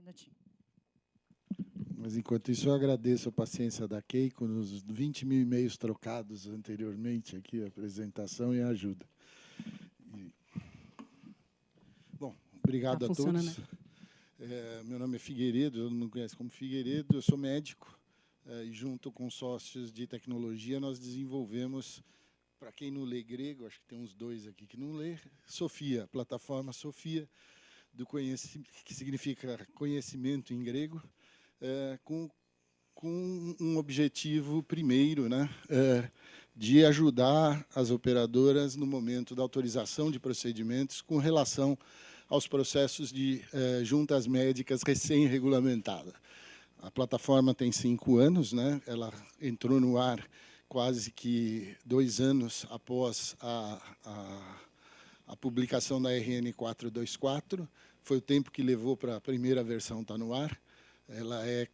minutinho. Mas, enquanto isso, eu agradeço a paciência da Keiko nos 20 mil e-mails trocados anteriormente aqui, a apresentação e a ajuda. Bom, obrigado a todos. Meu nome é Figueiredo, todo mundo conhece como Figueiredo, eu sou médico, e junto com sócios de tecnologia, nós desenvolvemos, para quem não lê grego, acho que tem uns 2 aqui que não lê, Sofia, a plataforma Sofia, que significa conhecimento em grego, com um objetivo primeiro, né, de ajudar as operadoras no momento da autorização de procedimentos com relação aos processos de juntas médicas recém-regulamentadas. A plataforma tem 5 anos, né, ela entrou no ar quase que 2 anos após a publicação da RN 424, foi o tempo que levou para a primeira versão estar no ar. Ela é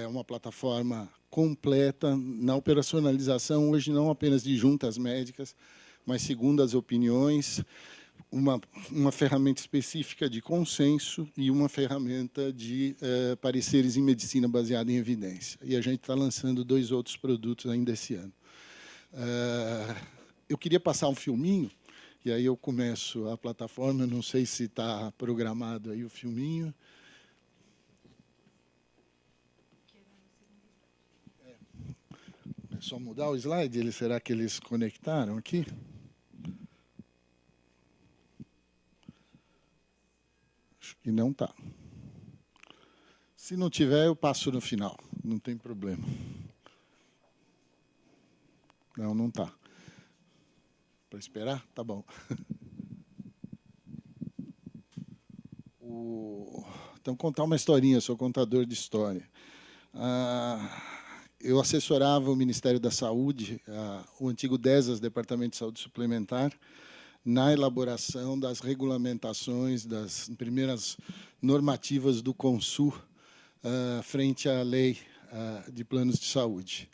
uma plataforma completa na operacionalização, hoje não apenas de juntas médicas, mas, segundo as opiniões, uma ferramenta específica de consenso e uma ferramenta de pareceres em medicina baseada em evidência. E a gente está lançando 2 outros produtos ainda esse ano. Eu queria passar um filminho, e aí eu começo a plataforma, não sei se está programado aí o filminho. É só mudar o slide? Será que eles conectaram aqui? Acho que não está. Se não tiver, eu passo no final, não tem problema. Não está. Para esperar? Tá bom. Então, contar uma historinha, sou contador de história. Eu assessorava o Ministério da Saúde, o antigo DESAS, Departamento de Saúde Suplementar, na elaboração das regulamentações, das primeiras normativas do CONSUR frente à lei de planos de saúde.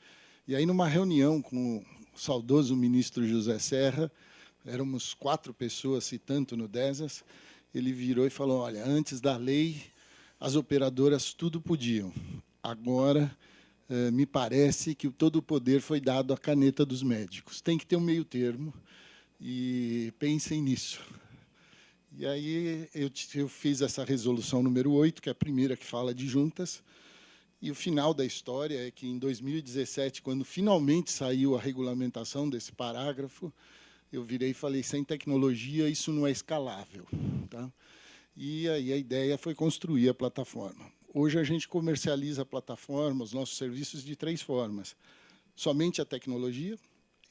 E aí, numa reunião com o saudoso ministro José Serra, éramos 4 pessoas, se tanto, no DESAS, ele virou e falou, olha, antes da lei, as operadoras tudo podiam. Agora, me parece que todo o poder foi dado à caneta dos médicos. Tem que ter um meio termo, e pensem nisso. E aí eu fiz essa resolução número 8, que é a primeira que fala de juntas, e o final da história é que, em 2017, quando finalmente saiu a regulamentação desse parágrafo, eu virei e falei, sem tecnologia isso não é escalável. Tá? E aí a ideia foi construir a plataforma. Hoje a gente comercializa a plataforma, os nossos serviços, de 3 formas. Somente a tecnologia,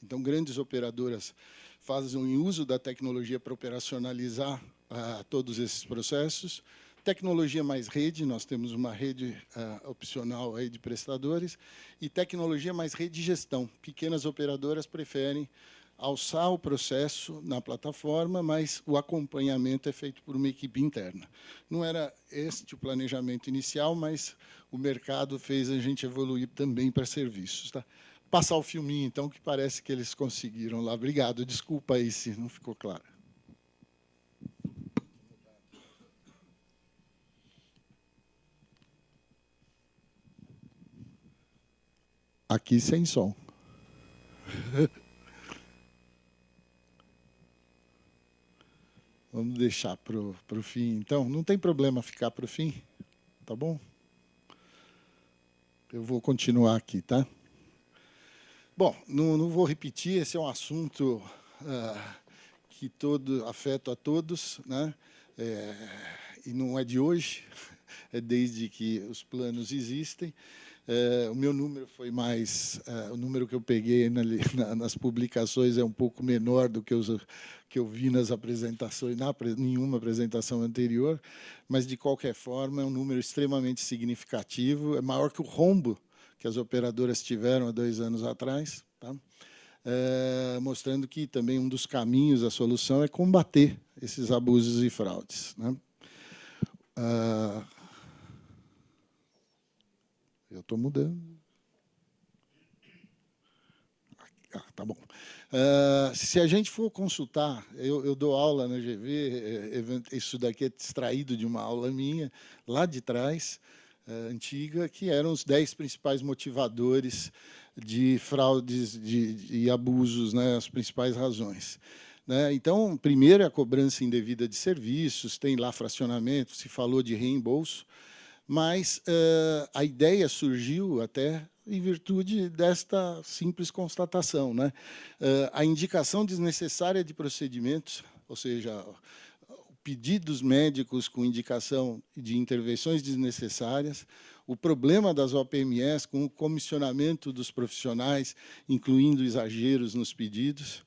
então grandes operadoras fazem uso da tecnologia para operacionalizar todos esses processos. Tecnologia mais rede, nós temos uma rede opcional aí de prestadores, e tecnologia mais rede de gestão. Pequenas operadoras preferem alçar o processo na plataforma, mas o acompanhamento é feito por uma equipe interna. Não era este o planejamento inicial, mas o mercado fez a gente evoluir também para serviços. Tá? Passar o filminho, então, que parece que eles conseguiram lá. Obrigado, desculpa aí se não ficou claro. Aqui sem som. Vamos deixar para o fim, então. Não tem problema ficar para o fim, tá bom? Eu vou continuar aqui, tá? Bom, não vou repetir, esse é um assunto que afeta a todos, né? E não é de hoje, é desde que os planos existem. O meu número foi mais... o número que eu peguei nas publicações é um pouco menor do que eu vi nas apresentações, nenhuma apresentação anterior, mas, de qualquer forma, é um número extremamente significativo, é maior que o rombo que as operadoras tiveram há 2 anos atrás, tá? Mostrando que também um dos caminhos, a solução, é combater esses abusos e fraudes, né? Eu estou mudando. Tá bom. Se a gente for consultar, eu dou aula na GV, isso daqui é extraído de uma aula minha, lá de trás, antiga, que eram os 10 principais motivadores de fraudes e abusos, né, as principais razões. Né? Então, primeiro é a cobrança indevida de serviços, tem lá fracionamento, se falou de reembolso, mas a ideia surgiu até em virtude desta simples constatação. Né? A indicação desnecessária de procedimentos, ou seja, pedidos médicos com indicação de intervenções desnecessárias, o problema das OPMS com o comissionamento dos profissionais, incluindo exageros nos pedidos,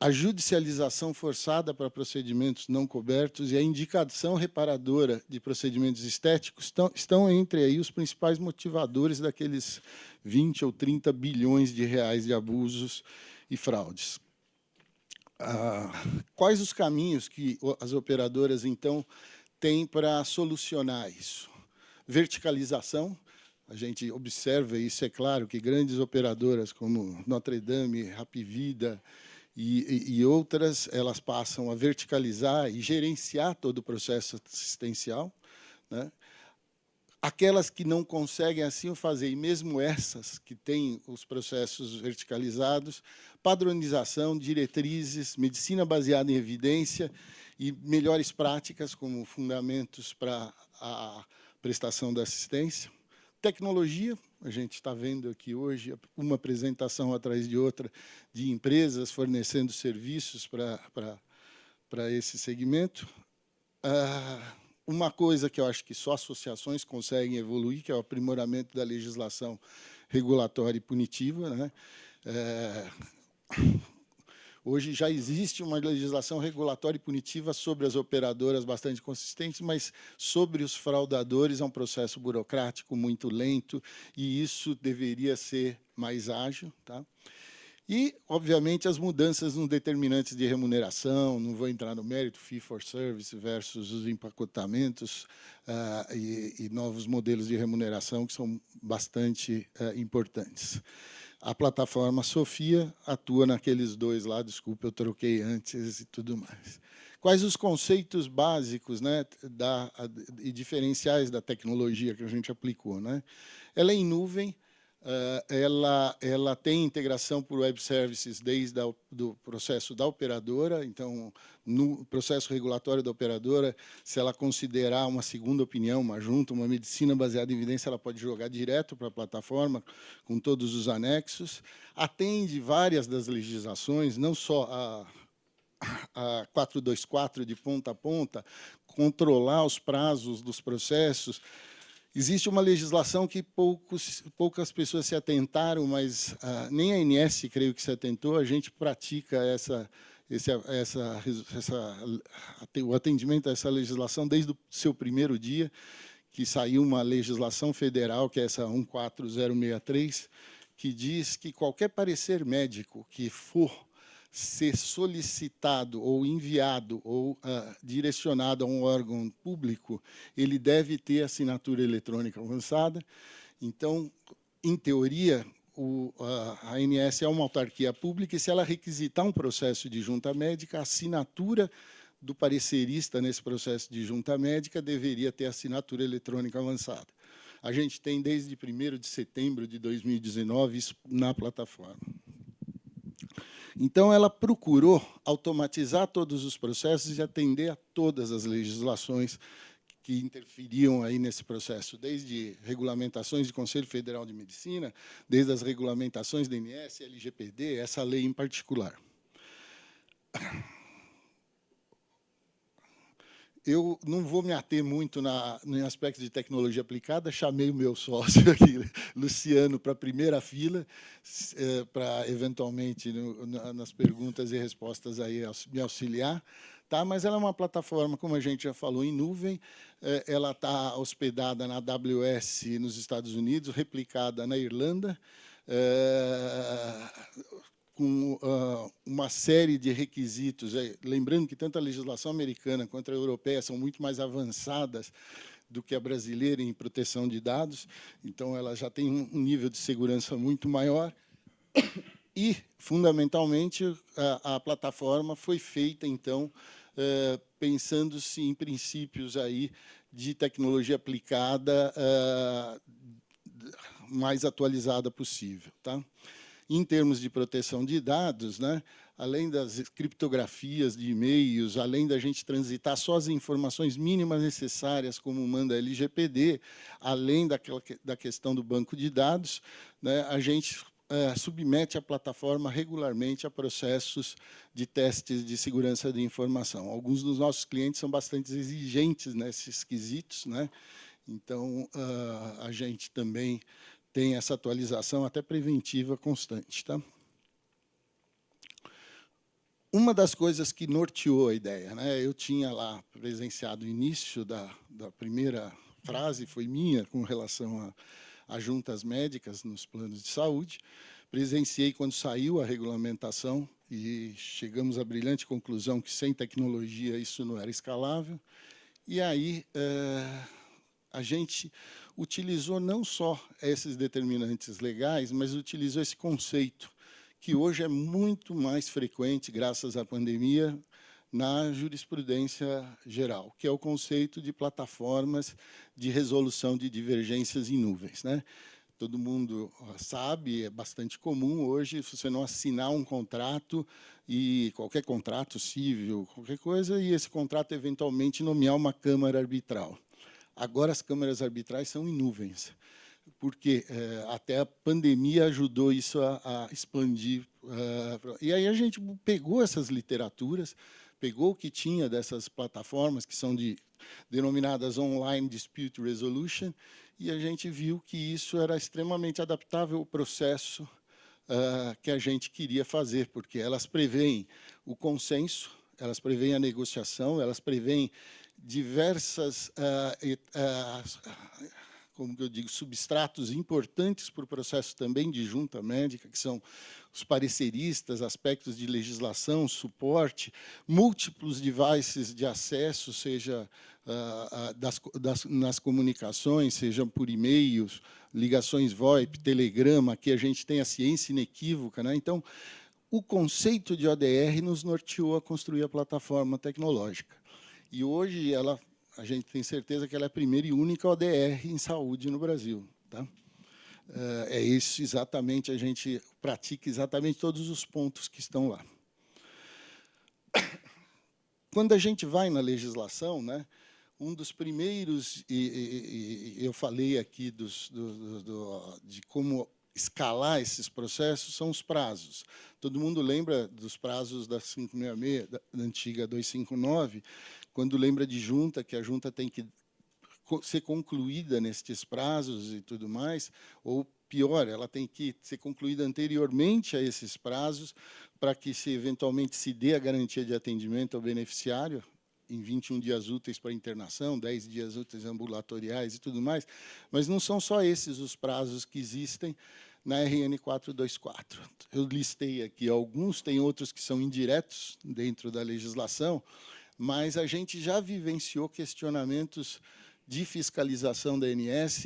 a judicialização forçada para procedimentos não cobertos e a indicação reparadora de procedimentos estéticos estão entre aí os principais motivadores daqueles 20 ou 30 bilhões de reais de abusos e fraudes. Quais os caminhos que as operadoras, então, têm para solucionar isso? Verticalização. A gente observa, isso é claro, que grandes operadoras como Notre Dame, Hapvida e outras, elas passam a verticalizar e gerenciar todo o processo assistencial. Né? Aquelas que não conseguem assim o fazer, e mesmo essas que têm os processos verticalizados, padronização, diretrizes, medicina baseada em evidência e melhores práticas como fundamentos para a prestação da assistência. Tecnologia, a gente está vendo aqui hoje uma apresentação atrás de outra de empresas fornecendo serviços para esse segmento. Uma coisa que eu acho que só associações conseguem evoluir, que é o aprimoramento da legislação regulatória e punitiva. Né? Hoje já existe uma legislação regulatória e punitiva sobre as operadoras bastante consistente, mas sobre os fraudadores é um processo burocrático muito lento, e isso deveria ser mais ágil. Tá? E, obviamente, as mudanças nos determinantes de remuneração, não vou entrar no mérito, fee for service versus os empacotamentos e novos modelos de remuneração que são bastante importantes. A plataforma Sofia atua naqueles dois lá, desculpa, eu troquei antes e tudo mais. Quais os conceitos básicos, né, e diferenciais da tecnologia que a gente aplicou? Né? Ela é em nuvem, ela tem integração por web services desde o processo da operadora. Então, no processo regulatório da operadora, se ela considerar uma segunda opinião, uma junta, uma medicina baseada em evidência, ela pode jogar direto para a plataforma, com todos os anexos. Atende várias das legislações, não só a 424 de ponta a ponta, controlar os prazos dos processos. Existe uma legislação que poucas pessoas se atentaram, mas nem a ANS, creio que se atentou. A gente pratica o atendimento a essa legislação desde o seu primeiro dia, que saiu uma legislação federal, que é essa 14063, que diz que qualquer parecer médico que for ser solicitado ou enviado ou direcionado a um órgão público, ele deve ter assinatura eletrônica avançada. Então, em teoria, a ANS é uma autarquia pública e, se ela requisitar um processo de junta médica, a assinatura do parecerista nesse processo de junta médica deveria ter assinatura eletrônica avançada. A gente tem, desde 1º de setembro de 2019, isso na plataforma. Então, ela procurou automatizar todos os processos e atender a todas as legislações que interferiam aí nesse processo, desde regulamentações do Conselho Federal de Medicina, desde as regulamentações da ANS, LGPD, essa lei em particular. Eu não vou me ater muito no aspecto de tecnologia aplicada, chamei o meu sócio aqui, Luciano, para a primeira fila, para, eventualmente, nas perguntas e respostas, aí, me auxiliar. Tá? Mas ela é uma plataforma, como a gente já falou, em nuvem. Ela está hospedada na AWS nos Estados Unidos, replicada na Irlanda, com uma série de requisitos. Lembrando que tanto a legislação americana quanto a europeia são muito mais avançadas do que a brasileira em proteção de dados, então ela já tem um nível de segurança muito maior. E, fundamentalmente, a plataforma foi feita, então, pensando-se em princípios aí de tecnologia aplicada mais atualizada possível. Tá? Em termos de proteção de dados, né, além das criptografias de e-mails, além da gente transitar só as informações mínimas necessárias, como manda a LGPD, além da questão do banco de dados, né, a gente submete a plataforma regularmente a processos de testes de segurança de informação. Alguns dos nossos clientes são bastante exigentes nesses quesitos, né? Então, a gente também tem essa atualização até preventiva constante. Tá? Uma das coisas que norteou a ideia, né? Eu tinha lá presenciado o início da primeira frase, foi minha, com relação a juntas médicas nos planos de saúde. Presenciei quando saiu a regulamentação e chegamos à brilhante conclusão que, sem tecnologia, isso não era escalável. E aí, a gente utilizou não só esses determinantes legais, mas utilizou esse conceito, que hoje é muito mais frequente, graças à pandemia, na jurisprudência geral, que é o conceito de plataformas de resolução de divergências em nuvens. Né? Todo mundo sabe, é bastante comum hoje você não assinar um contrato, e qualquer contrato civil, qualquer coisa, e esse contrato eventualmente nomear uma câmara arbitral. Agora as câmaras arbitrais são em nuvens, porque até a pandemia ajudou isso a expandir. E aí a gente pegou essas literaturas, pegou o que tinha dessas plataformas, que são denominadas Online Dispute Resolution, e a gente viu que isso era extremamente adaptável ao processo que a gente queria fazer, porque elas preveem o consenso, elas preveem a negociação, elas preveem diversas, como que eu digo, substratos importantes para o processo também de junta médica, que são os pareceristas, aspectos de legislação, suporte, múltiplos devices de acesso, seja nas comunicações, seja por e-mails, ligações VoIP, Telegrama, aqui a gente tem a ciência inequívoca. Né? Então, o conceito de ODR nos norteou a construir a plataforma tecnológica. E hoje a gente tem certeza que ela é a primeira e única ODR em saúde no Brasil. Tá? É isso exatamente, a gente pratica exatamente todos os pontos que estão lá. Quando a gente vai na legislação, né, um dos primeiros, e eu falei aqui de como escalar esses processos, são os prazos. Todo mundo lembra dos prazos da 566, da antiga 259, quando lembra de junta, que a junta tem que ser concluída nestes prazos e tudo mais, ou pior, ela tem que ser concluída anteriormente a esses prazos, para que se eventualmente se dê a garantia de atendimento ao beneficiário, em 21 dias úteis para internação, 10 dias úteis ambulatoriais e tudo mais, mas não são só esses os prazos que existem na RN 424. Eu listei aqui alguns, tem outros que são indiretos dentro da legislação, mas a gente já vivenciou questionamentos de fiscalização da ANS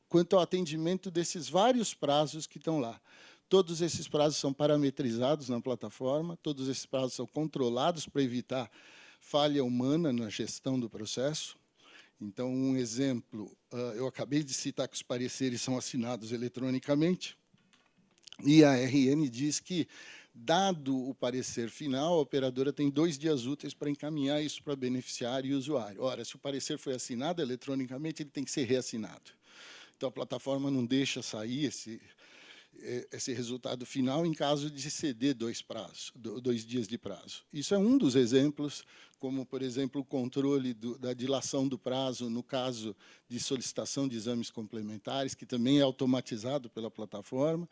quanto ao atendimento desses vários prazos que estão lá. Todos esses prazos são parametrizados na plataforma, todos esses prazos são controlados para evitar falha humana na gestão do processo. Então, um exemplo, eu acabei de citar que os pareceres são assinados eletronicamente, e a RN diz que, dado o parecer final, a operadora tem 2 dias úteis para encaminhar isso para beneficiário e usuário. Ora, se o parecer foi assinado eletronicamente, ele tem que ser reassinado. Então, a plataforma não deixa sair esse resultado final em caso de ceder 2 dias de prazo. Isso é um dos exemplos, como, por exemplo, o controle da dilação do prazo no caso de solicitação de exames complementares, que também é automatizado pela plataforma.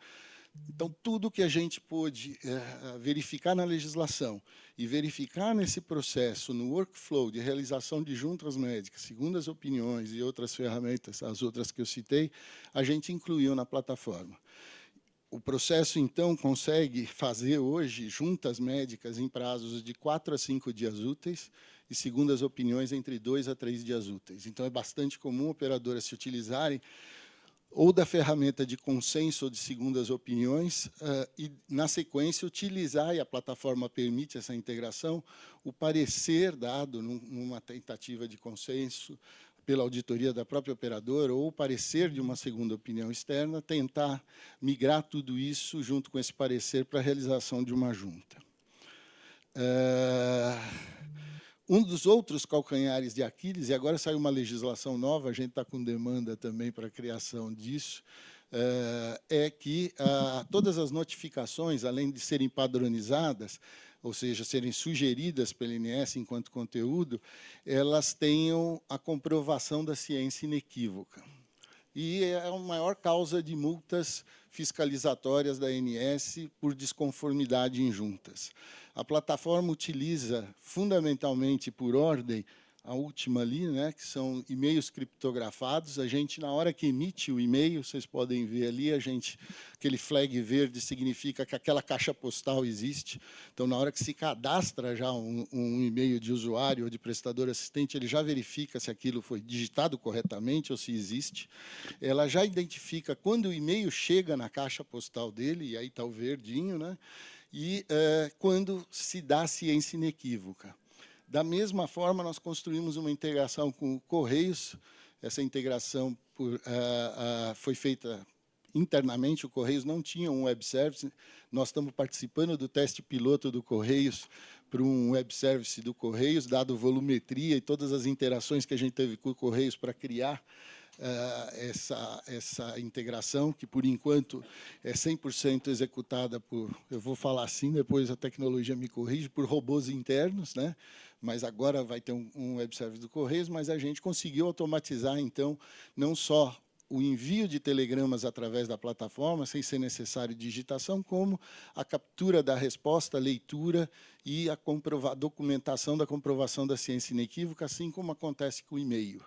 Então, tudo que a gente pôde verificar na legislação e verificar nesse processo, no workflow de realização de juntas médicas, segundo as opiniões e outras ferramentas, as outras que eu citei, a gente incluiu na plataforma. O processo, então, consegue fazer hoje juntas médicas em prazos de 4 a 5 dias úteis e, segundo as opiniões, entre 2 a 3 dias úteis. Então, é bastante comum operadoras se utilizarem ou da ferramenta de consenso ou de segundas opiniões, e, na sequência, utilizar, e a plataforma permite essa integração, o parecer dado numa tentativa de consenso pela auditoria da própria operadora ou o parecer de uma segunda opinião externa, tentar migrar tudo isso junto com esse parecer para a realização de uma junta. Um dos outros calcanhares de Aquiles, e agora saiu uma legislação nova, a gente está com demanda também para a criação disso, é que todas as notificações, além de serem padronizadas, ou seja, serem sugeridas pela INS enquanto conteúdo, elas tenham a comprovação da ciência inequívoca. E é a maior causa de multas fiscalizatórias da ANS por desconformidade em juntas. A plataforma utiliza, fundamentalmente por ordem, a última ali, né, que são e-mails criptografados. A gente, na hora que emite o e-mail, vocês podem ver ali, aquele flag verde significa que aquela caixa postal existe. Então, na hora que se cadastra já um e-mail de usuário ou de prestador assistente, ele já verifica se aquilo foi digitado corretamente ou se existe. Ela já identifica quando o e-mail chega na caixa postal dele, e aí está o verdinho, né? E quando se dá ciência inequívoca. Da mesma forma, nós construímos uma integração com o Correios. Essa integração foi feita internamente, o Correios não tinha um web service. Nós estamos participando do teste piloto do Correios para um web service do Correios, dado volumetria e todas as interações que a gente teve com o Correios para criar essa integração, que, por enquanto, é 100% executada por, eu vou falar assim, depois a tecnologia me corrige, por robôs internos, né? Mas agora vai ter um web service do Correios, mas a gente conseguiu automatizar, então, não só o envio de telegramas através da plataforma, sem ser necessário digitação, como a captura da resposta, a leitura e a documentação da comprovação da ciência inequívoca, assim como acontece com o e-mail,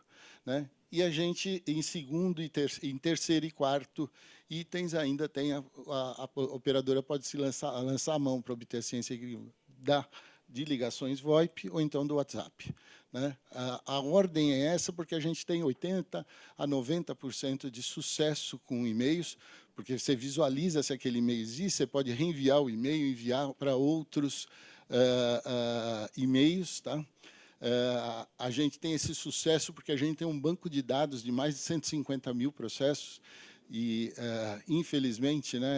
né? E a gente, em segundo, em terceiro e quarto itens, ainda tem a operadora pode se lançar a mão para obter a ciência de ligações VoIP ou então do WhatsApp, né? A ordem é essa porque a gente tem 80% a 90% de sucesso com e-mails, porque você visualiza se aquele e-mail existe, você pode reenviar o e-mail, enviar para outros e-mails, tá? A gente tem esse sucesso porque a gente tem um banco de dados de mais de 150 mil processos e, infelizmente, né,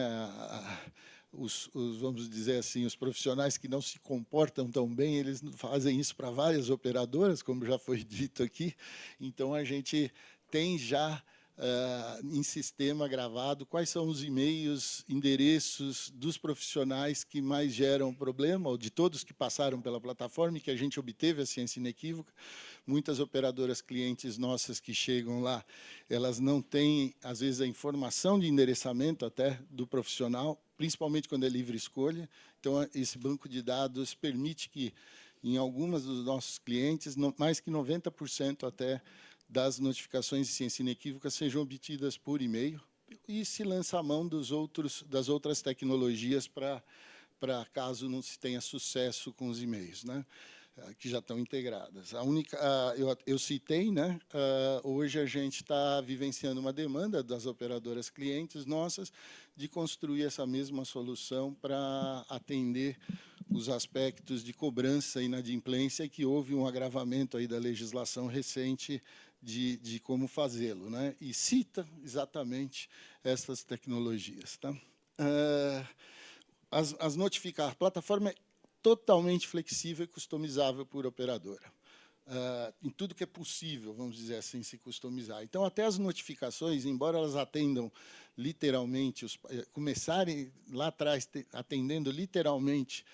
vamos dizer assim, os profissionais que não se comportam tão bem, eles fazem isso para várias operadoras, como já foi dito aqui. Então, a gente tem já em sistema gravado quais são os e-mails, endereços dos profissionais que mais geram problema, ou de todos que passaram pela plataforma e que a gente obteve a ciência inequívoca. Muitas operadoras clientes nossas que chegam lá, elas não têm, às vezes, a informação de endereçamento até do profissional, principalmente quando é livre escolha. Então, esse banco de dados permite que, em algumas dos nossos clientes, mais que 90% até das notificações de ciência inequívoca sejam obtidas por e-mail e se lança a mão das outras tecnologias para caso não se tenha sucesso com os e-mails, né, que já estão integradas. Eu citei, né, hoje a gente está vivenciando uma demanda das operadoras clientes nossas de construir essa mesma solução para atender os aspectos de cobrança e inadimplência, que houve um agravamento aí da legislação recente de como fazê-lo, né? E cita exatamente essas tecnologias, tá? A plataforma é totalmente flexível e customizável por operadora. Em tudo que é possível, vamos dizer assim, se customizar. Então, até as notificações, embora elas atendam literalmente, começarem lá atrás atendendo literalmente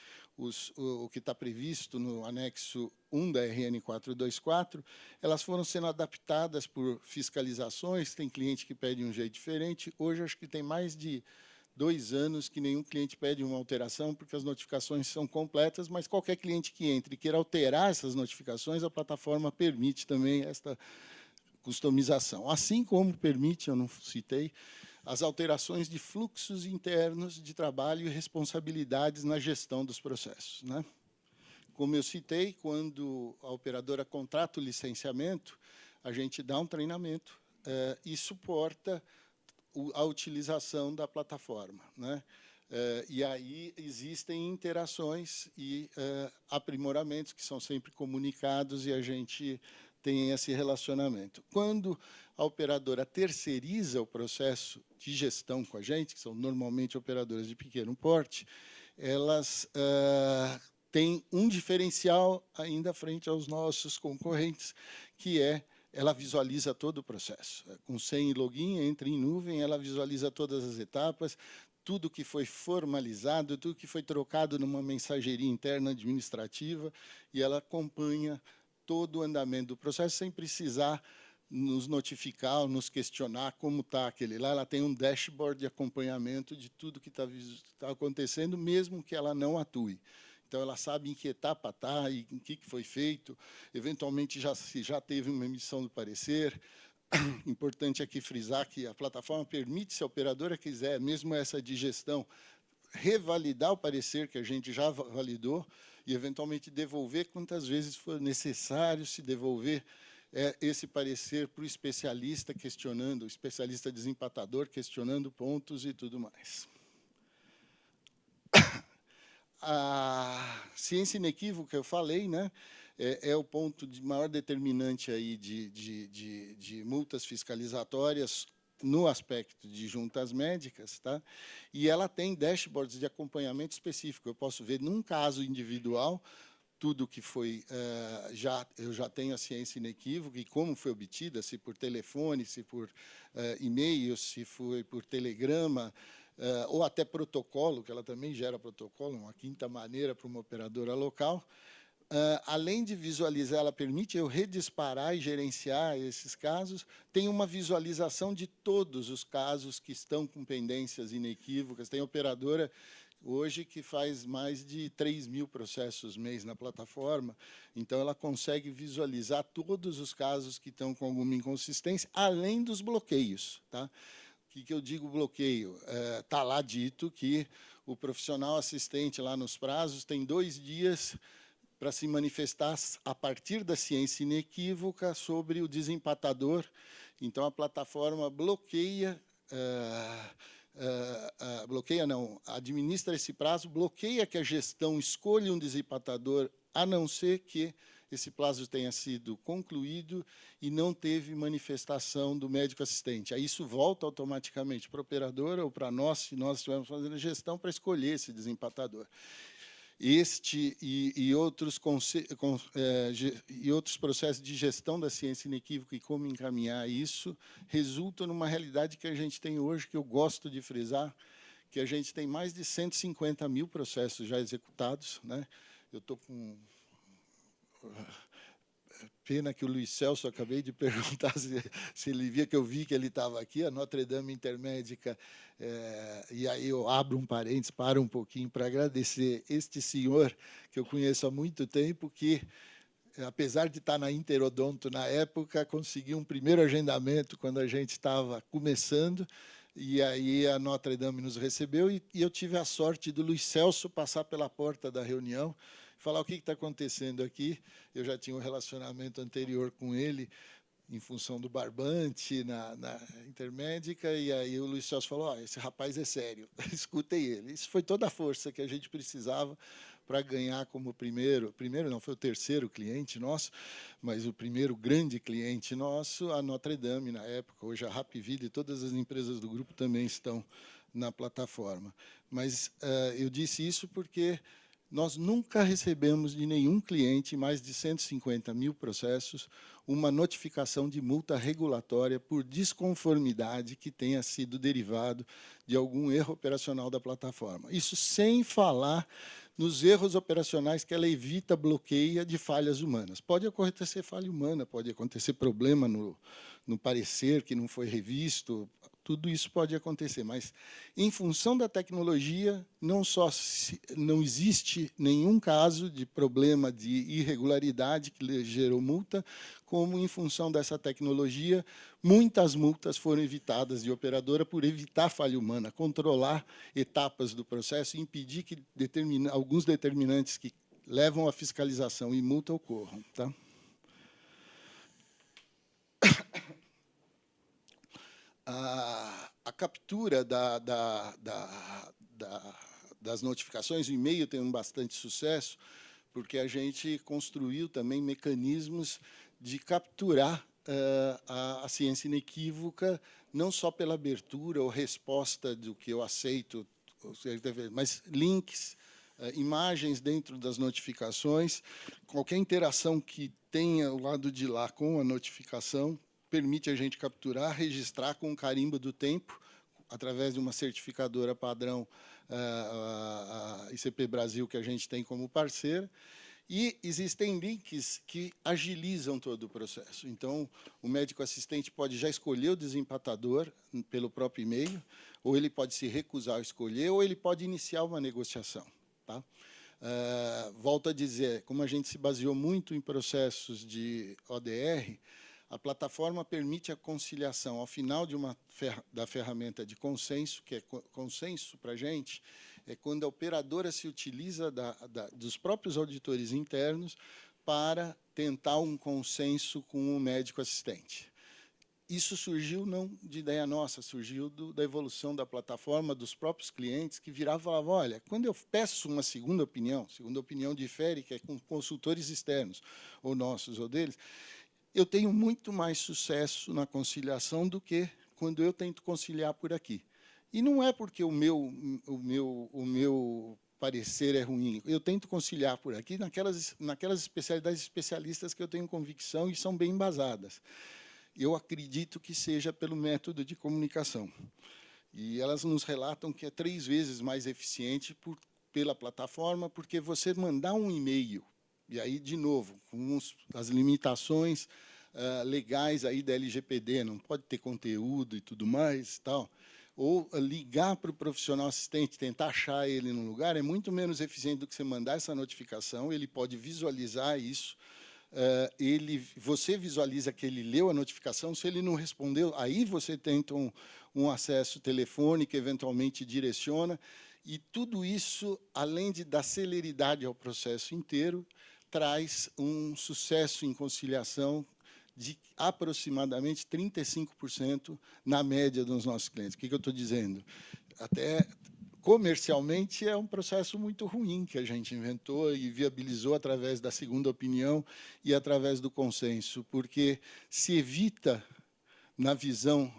o que está previsto no anexo 1 da RN 424, elas foram sendo adaptadas por fiscalizações, tem cliente que pede um jeito diferente. Hoje, acho que tem mais de 2 anos que nenhum cliente pede uma alteração, porque as notificações são completas, mas qualquer cliente que entre e queira alterar essas notificações, a plataforma permite também esta customização. Assim como permite, eu não citei, as alterações de fluxos internos de trabalho e responsabilidades na gestão dos processos, né? Como eu citei, quando a operadora contrata o licenciamento, a gente dá um treinamento e suporta a utilização da plataforma, né? E aí existem interações e aprimoramentos que são sempre comunicados e a gente tem esse relacionamento. Quando a operadora terceiriza o processo de gestão com a gente, que são normalmente operadoras de pequeno porte, elas têm um diferencial ainda frente aos nossos concorrentes, que é ela visualiza todo o processo. Com senha e login, entra em nuvem, ela visualiza todas as etapas, tudo que foi formalizado, tudo que foi trocado numa mensageria interna administrativa, e ela acompanha todo o andamento do processo sem precisar nos notificar ou nos questionar como está aquele lá. Ela tem um dashboard de acompanhamento de tudo que está acontecendo, mesmo que ela não atue. Então, ela sabe em que etapa está e em que foi feito. Eventualmente, se já teve uma emissão do parecer. Importante aqui frisar que a plataforma permite, se a operadora quiser, mesmo essa de gestão, revalidar o parecer que a gente já validou e, eventualmente, devolver quantas vezes for necessário se devolver esse parecer para o especialista questionando, o especialista desempatador questionando pontos e tudo mais. A ciência inequívoca, eu falei, né? É o ponto de maior determinante aí de multas fiscalizatórias no aspecto de juntas médicas, tá? E ela tem dashboards de acompanhamento específico. Eu posso ver, num caso individual, tudo que foi, eu já tenho a ciência inequívoca e como foi obtida, se por telefone, se por e-mail, se foi por telegrama, ou até protocolo, que ela também gera protocolo, uma quinta maneira para uma operadora local. Além de visualizar, ela permite eu redisparar e gerenciar esses casos, tem uma visualização de todos os casos que estão com pendências inequívocas. Tem operadora hoje que faz mais de 3.000 processos mês na plataforma, então ela consegue visualizar todos os casos que estão com alguma inconsistência, além dos bloqueios. Tá? O que eu digo bloqueio? Está lá dito que o profissional assistente lá nos prazos tem 2 dias para se manifestar a partir da ciência inequívoca sobre o desempatador. Então, a plataforma bloqueia, administra esse prazo, bloqueia que a gestão escolha um desempatador, a não ser que esse prazo tenha sido concluído e não teve manifestação do médico assistente. Aí isso volta automaticamente para a operadora ou para nós, se nós estivermos fazendo a gestão, para escolher esse desempatador. Este e outros processos de gestão da ciência inequívoca e como encaminhar isso, resultam numa realidade que a gente tem hoje, que eu gosto de frisar, que a gente tem mais de 150.000 processos já executados. Né? Eu estou com pena que o Luiz Celso, acabei de perguntar se ele via, que eu vi que ele estava aqui, a Notre Dame Intermédica, e aí eu abro um parênteses, paro um pouquinho para agradecer este senhor, que eu conheço há muito tempo, que, apesar de estar na Interodonto na época, conseguiu um primeiro agendamento quando a gente estava começando, e aí a Notre Dame nos recebeu, e eu tive a sorte do Luiz Celso passar pela porta da reunião, falar o que está acontecendo aqui. Eu já tinha um relacionamento anterior com ele, em função do barbante na Intermédica, e aí o Luiz Celso falou, esse rapaz é sério, escutem ele. Isso foi toda a força que a gente precisava para ganhar como primeiro não, foi o terceiro cliente nosso, mas o primeiro grande cliente nosso, a Notre Dame, na época. Hoje a Rapvida e todas as empresas do grupo também estão na plataforma. Mas eu disse isso porque nós nunca recebemos de nenhum cliente, mais de 150.000 processos, uma notificação de multa regulatória por desconformidade que tenha sido derivado de algum erro operacional da plataforma. Isso sem falar nos erros operacionais que ela evita, bloqueia de falhas humanas. Pode acontecer falha humana, pode acontecer problema no parecer que não foi revisto, tudo isso pode acontecer, mas, em função da tecnologia, não existe nenhum caso de problema de irregularidade que gerou multa, como, em função dessa tecnologia, muitas multas foram evitadas de operadora por evitar falha humana, controlar etapas do processo e impedir que alguns determinantes que levam à fiscalização e multa ocorram. Tá? a captura das notificações, o e-mail tem bastante sucesso, porque a gente construiu também mecanismos de capturar a ciência inequívoca, não só pela abertura ou resposta do que eu aceito, mas links, imagens dentro das notificações. Qualquer interação que tenha o lado de lá com a notificação permite a gente capturar, registrar com o carimbo do tempo, através de uma certificadora padrão a ICP Brasil, que a gente tem como parceira. E existem links que agilizam todo o processo. Então, o médico assistente pode já escolher o desempatador pelo próprio e-mail, ou ele pode se recusar a escolher, ou ele pode iniciar uma negociação. Tá? Volto a dizer, como a gente se baseou muito em processos de ODR, a plataforma permite a conciliação ao final da ferramenta de consenso, que é consenso para a gente, é quando a operadora se utiliza dos próprios auditores internos para tentar um consenso com o médico assistente. Isso surgiu não de ideia nossa, surgiu da evolução da plataforma, dos próprios clientes, que viravam e falavam, olha, quando eu peço uma segunda opinião difere, que é com consultores externos, ou nossos ou deles, eu tenho muito mais sucesso na conciliação do que quando eu tento conciliar por aqui. E não é porque o meu parecer é ruim. Eu tento conciliar por aqui naquelas especialidades especialistas que eu tenho convicção e são bem embasadas. Eu acredito que seja pelo método de comunicação. E elas nos relatam que é 3 vezes mais eficiente pela plataforma, porque você mandar um e-mail, e aí, de novo, com as limitações legais aí da LGPD, não pode ter conteúdo e tudo mais, tal, ou ligar para o profissional assistente, tentar achar ele no lugar, é muito menos eficiente do que você mandar essa notificação, ele pode visualizar isso, você visualiza que ele leu a notificação, se ele não respondeu, aí você tenta um acesso telefônico, eventualmente direciona, e tudo isso, além de dar celeridade ao processo inteiro, traz um sucesso em conciliação de aproximadamente 35% na média dos nossos clientes. O que eu estou dizendo? Até comercialmente é um processo muito ruim que a gente inventou e viabilizou através da segunda opinião e através do consenso, porque se evita, na visão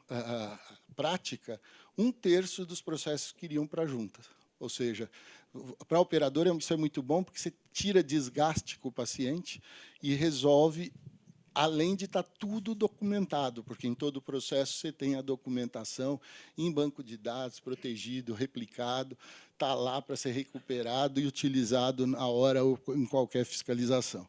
prática, 1/3 dos processos que iriam para a junta. Ou seja, para a operadora isso é muito bom, porque você tira desgaste com o paciente e resolve, além de estar tudo documentado, porque em todo o processo você tem a documentação em banco de dados, protegido, replicado, está lá para ser recuperado e utilizado na hora ou em qualquer fiscalização.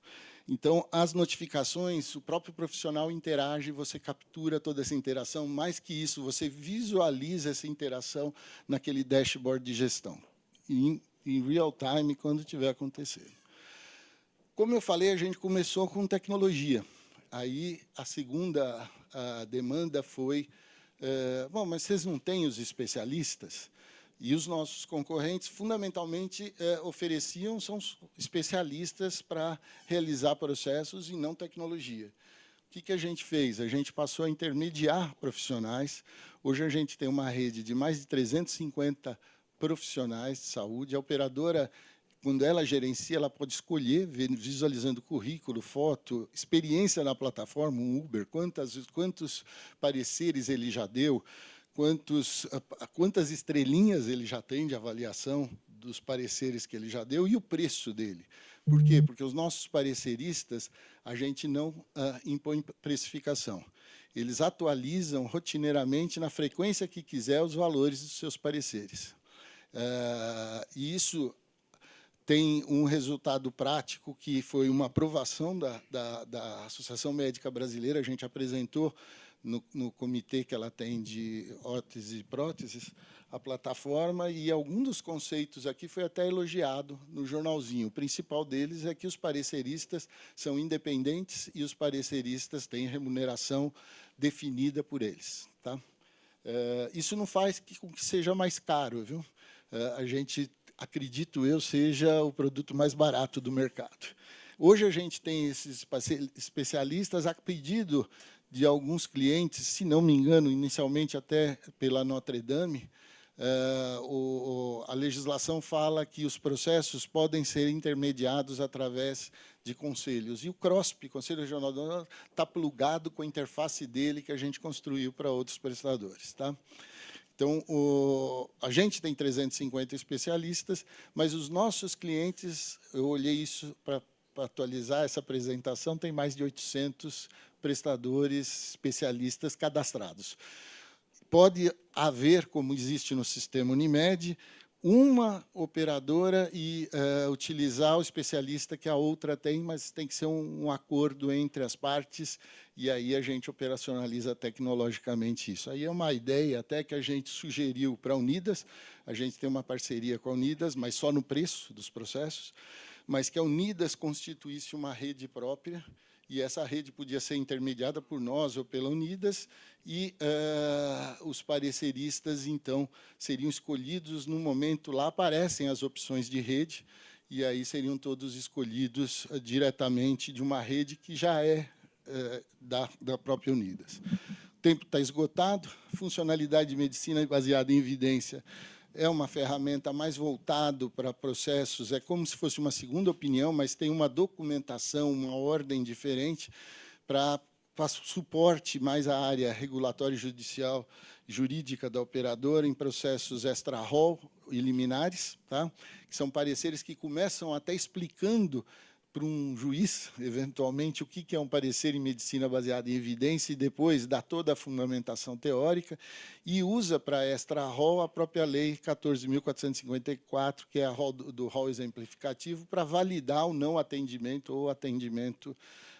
Então, as notificações, o próprio profissional interage, você captura toda essa interação, mais que isso, você visualiza essa interação naquele dashboard de gestão, em real time, quando estiver acontecendo. Como eu falei, a gente começou com tecnologia. Aí, a segunda demanda foi, bom, mas vocês não têm os especialistas? E os nossos concorrentes, fundamentalmente, são especialistas para realizar processos e não tecnologia. O que a gente fez? A gente passou a intermediar profissionais. Hoje, a gente tem uma rede de mais de 350 profissionais de saúde. A operadora, quando ela gerencia, ela pode escolher, visualizando currículo, foto, experiência na plataforma, um Uber, quantos pareceres ele já deu, quantas estrelinhas ele já tem de avaliação dos pareceres que ele já deu e o preço dele. Por quê? Porque os nossos pareceristas, a gente não impõe precificação. Eles atualizam rotineiramente, na frequência que quiser, os valores dos seus pareceres. E isso tem um resultado prático, que foi uma aprovação da Associação Médica Brasileira. A gente apresentou no comitê que ela tem de órteses e próteses a plataforma, e algum dos conceitos aqui foi até elogiado no jornalzinho. O principal deles é que os pareceristas são independentes e os pareceristas têm remuneração definida por eles. Tá? Isso não faz com que seja mais caro, viu? A gente, acredito eu, seja o produto mais barato do mercado. Hoje a gente tem esses especialistas a pedido de alguns clientes, se não me engano, inicialmente até pela Notre Dame, a legislação fala que os processos podem ser intermediados através de conselhos. E o CROSP, Conselho Regional do Norte, está plugado com a interface dele que a gente construiu para outros prestadores. Tá? Então, a gente tem 350 especialistas, mas os nossos clientes, eu olhei isso para atualizar essa apresentação, tem mais de 800 prestadores especialistas cadastrados. Pode haver, como existe no sistema Unimed, uma operadora e utilizar o especialista que a outra tem, mas tem que ser um acordo entre as partes, e aí a gente operacionaliza tecnologicamente isso. Aí é uma ideia até que a gente sugeriu para a Unidas, a gente tem uma parceria com a Unidas, mas só no preço dos processos, mas que a Unidas constituísse uma rede própria, e essa rede podia ser intermediada por nós ou pela Unidas, e os pareceristas, então, seriam escolhidos no momento, lá aparecem as opções de rede, e aí seriam todos escolhidos diretamente de uma rede que já é da própria Unidas. O tempo está esgotado, funcionalidade de medicina baseada em evidência é uma ferramenta mais voltada para processos, é como se fosse uma segunda opinião, mas tem uma documentação, uma ordem diferente para suporte mais à área regulatória e judicial, jurídica da operadora em processos extra-rol e liminares, tá? Que são pareceres que começam até explicando para um juiz, eventualmente, o que é um parecer em medicina baseada em evidência, e depois dá toda a fundamentação teórica, e usa para extra-rol a própria Lei 14.454, que é a do rol exemplificativo, para validar o não atendimento ou atendimento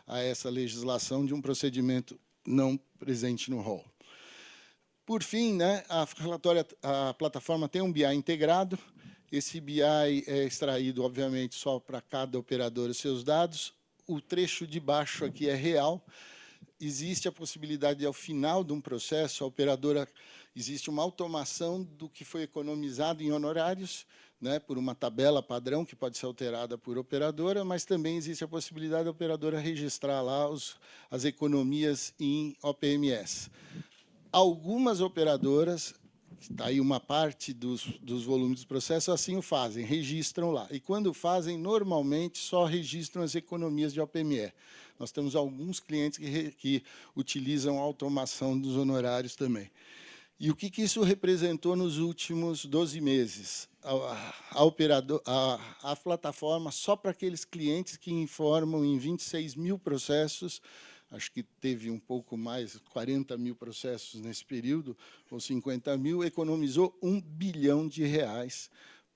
a essa legislação de um procedimento não presente no rol. Por fim, né, a plataforma tem um BI integrado. Esse BI é extraído, obviamente, só para cada operador os seus dados. O trecho de baixo aqui é real. Existe a possibilidade de, ao final de um processo, a operadora, existe uma automação do que foi economizado em honorários, né, por uma tabela padrão que pode ser alterada por operadora, mas também existe a possibilidade da operadora registrar lá as economias em OPMS. Algumas operadoras, está aí uma parte dos volumes dos processos, assim o fazem, registram lá. E, quando fazem, normalmente, só registram as economias de OPME. Nós temos alguns clientes que utilizam a automação dos honorários também. E o que isso representou nos últimos 12 meses? A plataforma, só para aqueles clientes que informam em 26 mil processos, acho que teve um pouco mais, 40 mil processos nesse período, ou 50 mil, economizou R$ 1 bilhão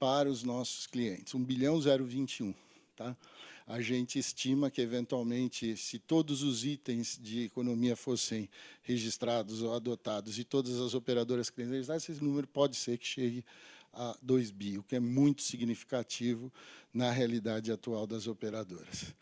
para os nossos clientes, 1,021 bilhão. Tá? A gente estima que, eventualmente, se todos os itens de economia fossem registrados ou adotados e todas as operadoras clientes, esse número pode ser que chegue a 2 bi, o que é muito significativo na realidade atual das operadoras.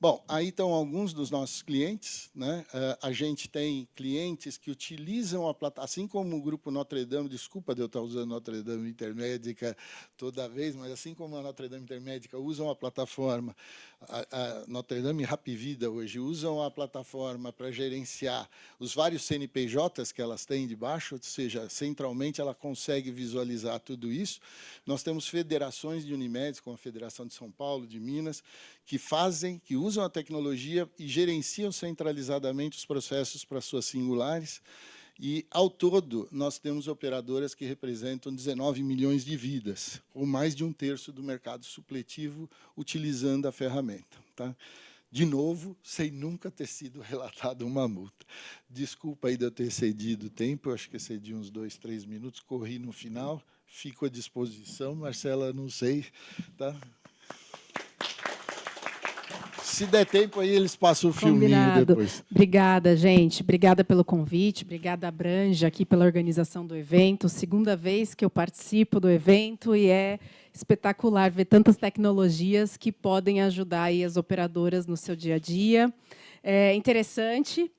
Bom, aí estão alguns dos nossos clientes, né? A gente tem clientes que utilizam a plataforma, assim como o Grupo Notre Dame, desculpa de eu estar usando Notre Dame Intermédica toda vez, mas assim como a Notre Dame Intermédica usam a plataforma, a Notre Dame Rapvida hoje usam a plataforma para gerenciar os vários CNPJs que elas têm debaixo, ou seja, centralmente ela consegue visualizar tudo isso. Nós temos federações de Unimed, como a Federação de São Paulo, de Minas, que usam a tecnologia e gerenciam centralizadamente os processos para suas singulares. E, ao todo, nós temos operadoras que representam 19 milhões de vidas, ou mais de 1/3 do mercado supletivo, utilizando a ferramenta. Tá? De novo, sem nunca ter sido relatada uma multa. Desculpa aí de eu ter excedido o tempo, eu acho que excedi uns 2, 3 minutos, corri no final, fico à disposição. Marcela, não sei, tá? Se der tempo, aí eles passam o filminho depois. Obrigada, gente. Obrigada pelo convite. Obrigada, Abranja, aqui pela organização do evento. Segunda vez que eu participo do evento e é espetacular ver tantas tecnologias que podem ajudar aí as operadoras no seu dia a dia. É interessante.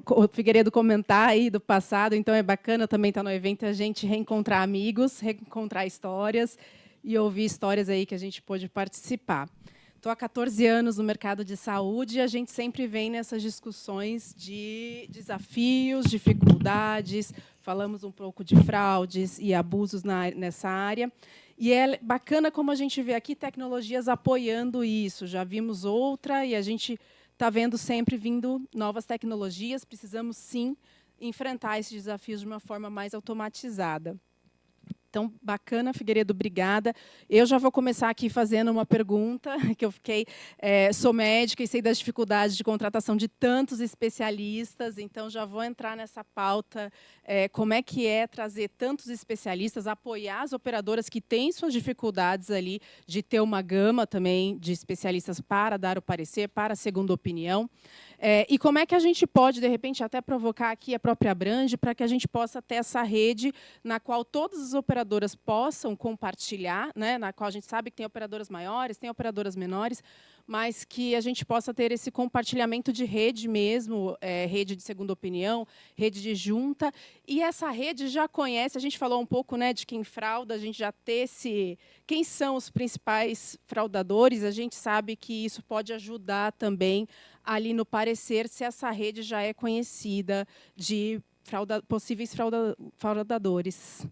O Figueiredo comentar aí do passado, então é bacana também estar no evento, a gente reencontrar amigos, reencontrar histórias e ouvir histórias aí que a gente pôde participar. Estou há 14 anos no mercado de saúde e a gente sempre vem nessas discussões de desafios, dificuldades, falamos um pouco de fraudes e abusos nessa área. E é bacana como a gente vê aqui tecnologias apoiando isso. Já vimos outra e a gente está vendo sempre vindo novas tecnologias. Precisamos, sim, enfrentar esses desafios de uma forma mais automatizada. Então, bacana, Figueiredo, obrigada. Eu já vou começar aqui fazendo uma pergunta, que eu fiquei... sou médica e sei das dificuldades de contratação de tantos especialistas, então já vou entrar nessa pauta, como é que é trazer tantos especialistas, apoiar as operadoras que têm suas dificuldades ali, de ter uma gama também de especialistas para dar o parecer, para a segunda opinião. E como é que a gente pode, de repente, até provocar aqui a própria Abrange, para que a gente possa ter essa rede na qual todas as operadoras possam compartilhar, né, na qual a gente sabe que tem operadoras maiores, tem operadoras menores, mas que a gente possa ter esse compartilhamento de rede mesmo, rede de segunda opinião, rede de junta. E essa rede já conhece, a gente falou um pouco, né, de quem frauda, a gente já ter quem são os principais fraudadores, a gente sabe que isso pode ajudar também ali no parecer se essa rede já é conhecida de possíveis fraudadores.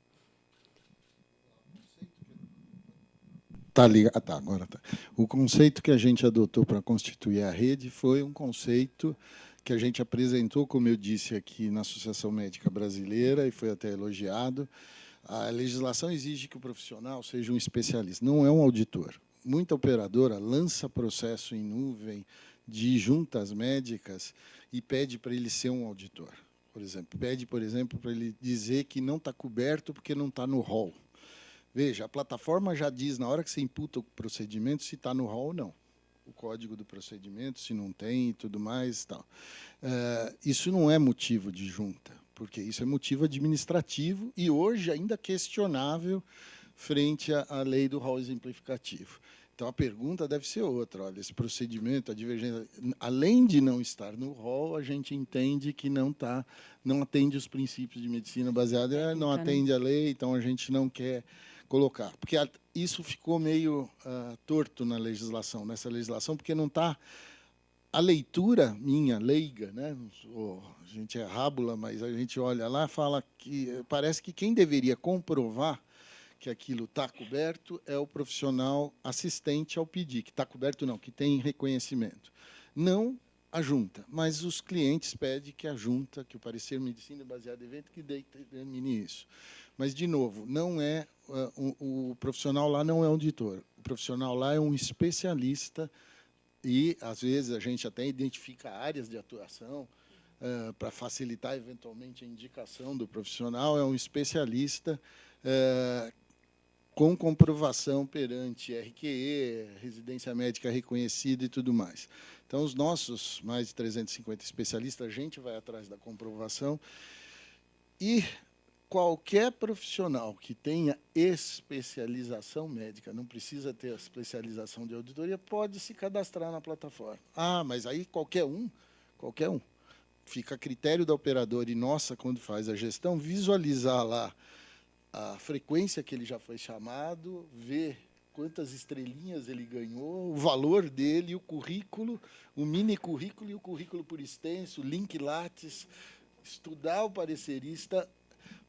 Agora tá. O conceito que a gente adotou para constituir a rede foi um conceito que a gente apresentou, como eu disse aqui, na Associação Médica Brasileira, e foi até elogiado. A legislação exige que o profissional seja um especialista, não é um auditor. Muita operadora lança processo em nuvem de juntas médicas e pede para ele ser um auditor. Por exemplo, para ele dizer que não está coberto porque não está no rol. Veja, a plataforma já diz, na hora que você imputa o procedimento, se está no rol ou não. O código do procedimento, se não tem e tudo mais. Tal. Isso não é motivo de junta, porque isso é motivo administrativo e hoje ainda questionável frente à lei do rol exemplificativo. Então, a pergunta deve ser outra. Olha, esse procedimento, a divergência, além de não estar no rol, a gente entende que não atende os princípios de medicina baseada, não atende a lei, então a gente não quer colocar. Porque isso ficou meio torto nessa legislação, porque não está... A leitura minha, leiga, né? A gente é rábula, mas a gente olha lá, fala que parece que quem deveria comprovar que aquilo está coberto é o profissional assistente ao pedir, que está coberto não, que tem reconhecimento. Não a junta, mas os clientes pedem que a junta, que o parecer medicina baseado em evento, que determine isso. Mas, de novo, não é o profissional lá não é auditor. O profissional lá é um especialista e, às vezes, a gente até identifica áreas de atuação para facilitar, eventualmente, a indicação do profissional. É um especialista com comprovação perante RQE, residência médica reconhecida e tudo mais. Então, os nossos mais de 350 especialistas, a gente vai atrás da comprovação e qualquer profissional que tenha especialização médica, não precisa ter a especialização de auditoria, pode se cadastrar na plataforma. Ah, mas aí qualquer um. Fica a critério da operadora e nossa, quando faz a gestão, visualizar lá a frequência que ele já foi chamado, ver quantas estrelinhas ele ganhou, o valor dele, o currículo, o mini currículo e o currículo por extenso, link Lattes, estudar o parecerista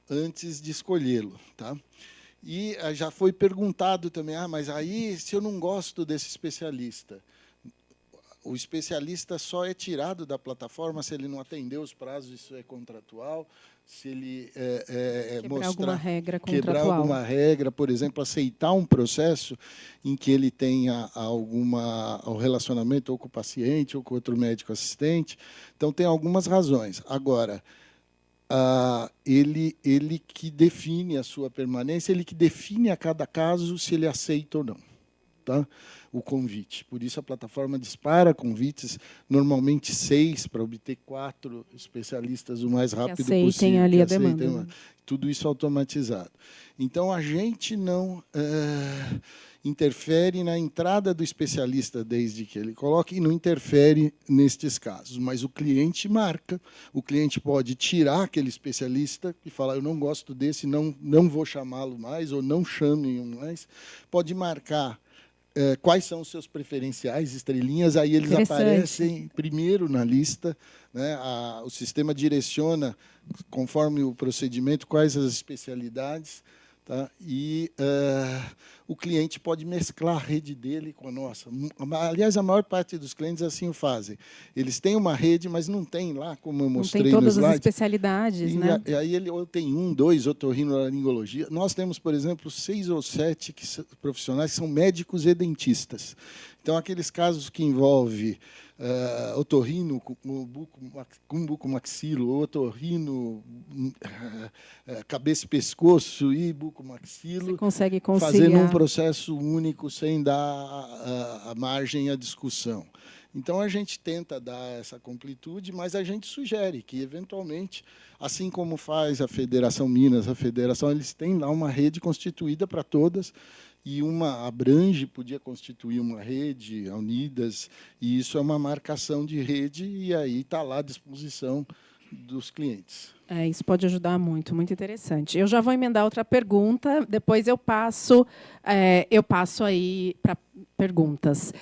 antes de escolhê-lo. Tá? E já foi perguntado também, mas aí, se eu não gosto desse especialista, o especialista só é tirado da plataforma se ele não atender os prazos, isso é contratual, se ele quebrar alguma regra, por exemplo, aceitar um processo em que ele tenha um relacionamento ou com o paciente ou com outro médico assistente. Então, tem algumas razões. Agora, ele que define a sua permanência, ele que define a cada caso se ele aceita ou não. Tá? O convite. Por isso, a plataforma dispara convites, normalmente 6, para obter 4 especialistas o mais rápido possível. Ali a demanda. Tudo isso automatizado. Então, a gente não interfere na entrada do especialista desde que ele coloque e não interfere nestes casos. Mas o cliente marca, o cliente pode tirar aquele especialista e falar, eu não gosto desse, não vou chamá-lo mais, ou não chame-o mais. Pode marcar quais são os seus preferenciais, estrelinhas, aí eles aparecem primeiro na lista, né? O sistema direciona, conforme o procedimento, quais as especialidades, tá? E o cliente pode mesclar a rede dele com a nossa. Aliás, a maior parte dos clientes assim o fazem. Eles têm uma rede, mas não tem lá, como eu mostrei no slide. Não tem todas as especialidades, né? E aí ele ou tem 1, 2, otorrinolaringologia. Nós temos, por exemplo, 6 ou 7 profissionais que são médicos e dentistas. Então, aqueles casos que envolvem otorrino com bucomaxilo, otorrino, cabeça e pescoço e bucomaxilo, você consegue conciliar, fazendo um processo único sem dar a margem à discussão. Então, a gente tenta dar essa completude, mas a gente sugere que, eventualmente, assim como faz a Federação Minas, a Federação, eles têm lá uma rede constituída para todas, e a Brange podia constituir uma rede, a Unidas, e isso é uma marcação de rede, e aí está lá à disposição dos clientes. Isso pode ajudar muito, muito interessante. Eu já vou emendar outra pergunta, depois eu passo aí para perguntas.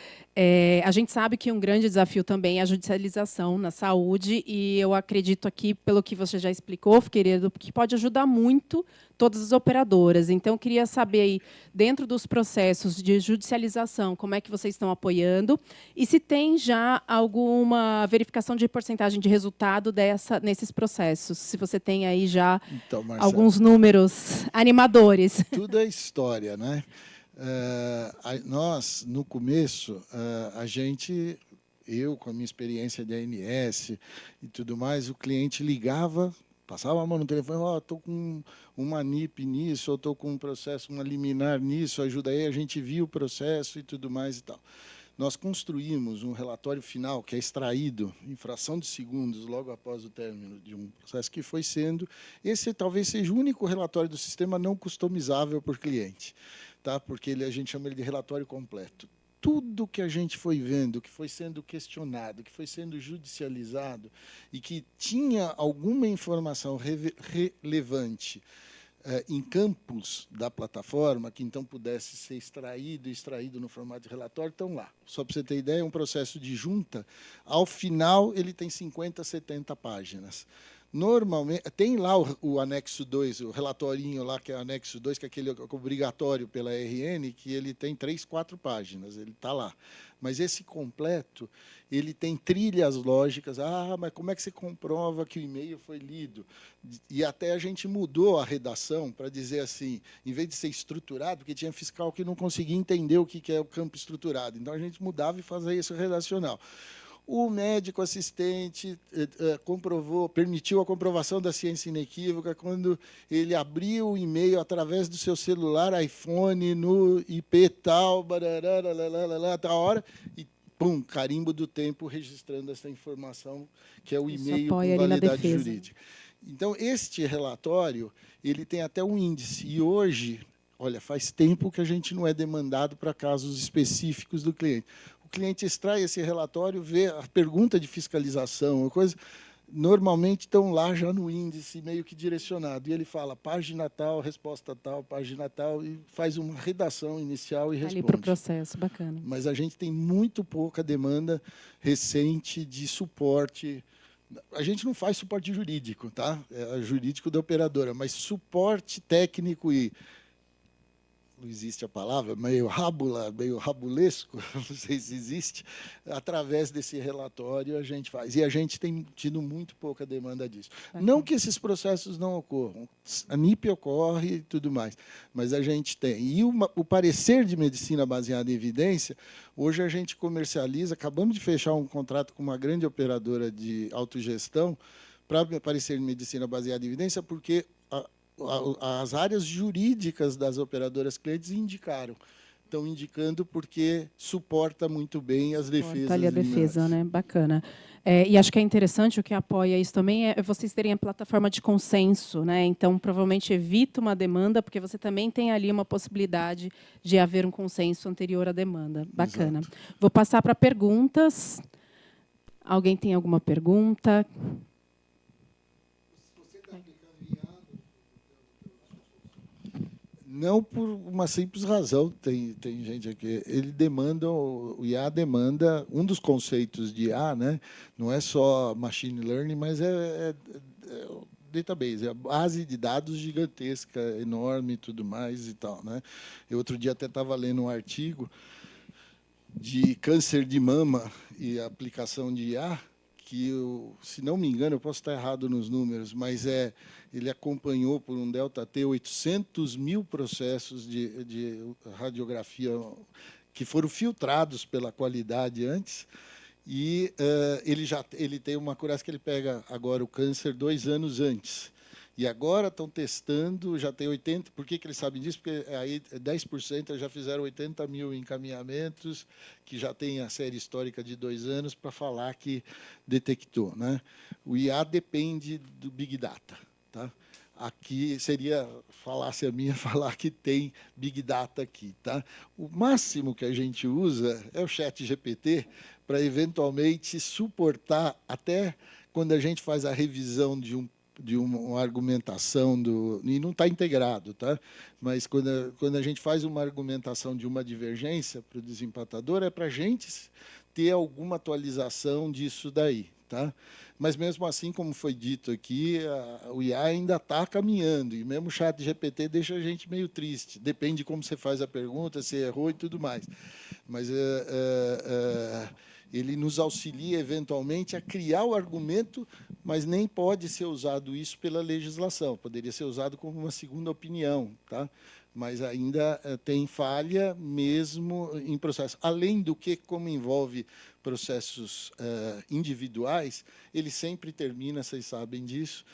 A gente sabe que um grande desafio também é a judicialização na saúde, e eu acredito aqui, pelo que você já explicou, Figueiredo, que pode ajudar muito todas as operadoras. Então, eu queria saber, aí, dentro dos processos de judicialização, como é que vocês estão apoiando, e se tem já alguma verificação de porcentagem de resultado nesses processos, se você tem aí já alguns números animadores. Tudo é história, né? Nós, no começo, eu, com a minha experiência de ANS e tudo mais, o cliente ligava, passava a mão no telefone, estou com uma NIP nisso, ou estou com um processo, uma liminar nisso, ajuda aí, a gente via o processo e tudo mais e tal. Nós construímos um relatório final que é extraído em fração de segundos, logo após o término de um processo, que foi sendo... Esse talvez seja o único relatório do sistema não customizável por cliente, tá? Porque a gente chama ele de relatório completo. Tudo que a gente foi vendo, que foi sendo questionado, que foi sendo judicializado e que tinha alguma informação relevante em campos da plataforma, que então pudesse ser extraído no formato de relatório, estão lá. Só para você ter ideia, é um processo de junta. Ao final, ele tem 50, 70 páginas. Normalmente, tem lá o anexo 2, o relatorinho lá, que é o anexo 2, que é aquele obrigatório pela RN, que ele tem 3, 4 páginas, ele está lá. Mas esse completo, ele tem trilhas lógicas. Mas como é que você comprova que o e-mail foi lido? E até a gente mudou a redação para dizer assim, em vez de ser estruturado, porque tinha fiscal que não conseguia entender o que é o campo estruturado. Então, a gente mudava e fazia isso redacional. O médico assistente permitiu a comprovação da ciência inequívoca quando ele abriu o e-mail através do seu celular, iPhone, no IP tal, tal hora, e pum, carimbo do tempo registrando essa informação, que é o e-mail com validade jurídica. Então, este relatório ele tem até um índice, e hoje, olha, faz tempo que a gente não é demandado para casos específicos do cliente. O cliente extrai esse relatório, vê a pergunta de fiscalização, coisa, normalmente estão lá já no índice, meio que direcionado. E ele fala, página tal, resposta tal, página tal, e faz uma redação inicial e responde. Ali para o processo, bacana. Mas a gente tem muito pouca demanda recente de suporte. A gente não faz suporte jurídico, tá? É jurídico da operadora, mas suporte técnico e... não existe a palavra, meio rabulesco, não sei se existe, através desse relatório a gente faz. E a gente tem tido muito pouca demanda disso. Não que esses processos não ocorram, a NIP ocorre e tudo mais, mas a gente tem. E o parecer de medicina baseada em evidência, hoje a gente comercializa, acabamos de fechar um contrato com uma grande operadora de autogestão para parecer de medicina baseada em evidência, porque as áreas jurídicas das operadoras clientes indicaram. Estão indicando porque suporta muito bem as defesas. Ali a defesa, né? Bacana. E acho que é interessante, o que apoia isso também é vocês terem a plataforma de consenso, né? Então, provavelmente evita uma demanda, porque você também tem ali uma possibilidade de haver um consenso anterior à demanda. Bacana. Exato. Vou passar para perguntas. Alguém tem alguma pergunta? Não por uma simples razão, tem gente aqui. Ele demanda, o IA demanda, um dos conceitos de IA, né, não é só machine learning, mas é o database, é a base de dados gigantesca, enorme e tudo mais e tal, né? Eu outro dia até estava lendo um artigo de câncer de mama e aplicação de IA, que, se não me engano, eu posso estar errado nos números, mas ele acompanhou por um delta-T 800 mil processos de radiografia que foram filtrados pela qualidade antes, e ele tem uma curaça que ele pega agora o câncer 2 anos antes. E agora estão testando, já tem 80. Por que eles sabem disso? Porque aí 10% já fizeram 80 mil encaminhamentos, que já tem a série histórica de 2 anos para falar que detectou, né? O IA depende do Big Data. Tá? Aqui seria falácia minha falar que tem Big Data aqui. Tá? O máximo que a gente usa é o ChatGPT para, eventualmente, suportar, até quando a gente faz a revisão de uma argumentação e não está integrado, tá? Mas quando a gente faz uma argumentação de uma divergência para o desempatador, é para a gente ter alguma atualização disso daí, tá? Mas mesmo assim, como foi dito aqui, o IA ainda está caminhando, e mesmo o ChatGPT deixa a gente meio triste. Depende de como você faz a pergunta, se errou e tudo mais. Mas ele nos auxilia, eventualmente, a criar o argumento, mas nem pode ser usado isso pela legislação. Poderia ser usado como uma segunda opinião, tá? Mas ainda tem falha mesmo em processo. Além do que, como envolve processos individuais, ele sempre termina, vocês sabem disso,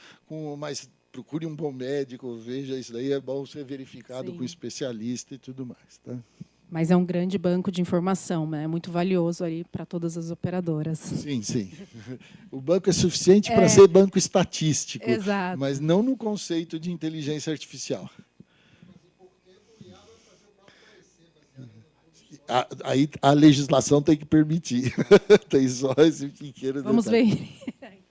mas procure um bom médico, veja isso daí, é bom ser verificado Sim. com um especialista e tudo mais. Tá? Mas é um grande banco de informação, né? É muito valioso aí para todas as operadoras. Sim, sim. O banco é suficiente para ser banco estatístico, exato. mas não no conceito de inteligência artificial. Aí a legislação tem que permitir. Tem só esse pequeno Vamos detalhe. ver.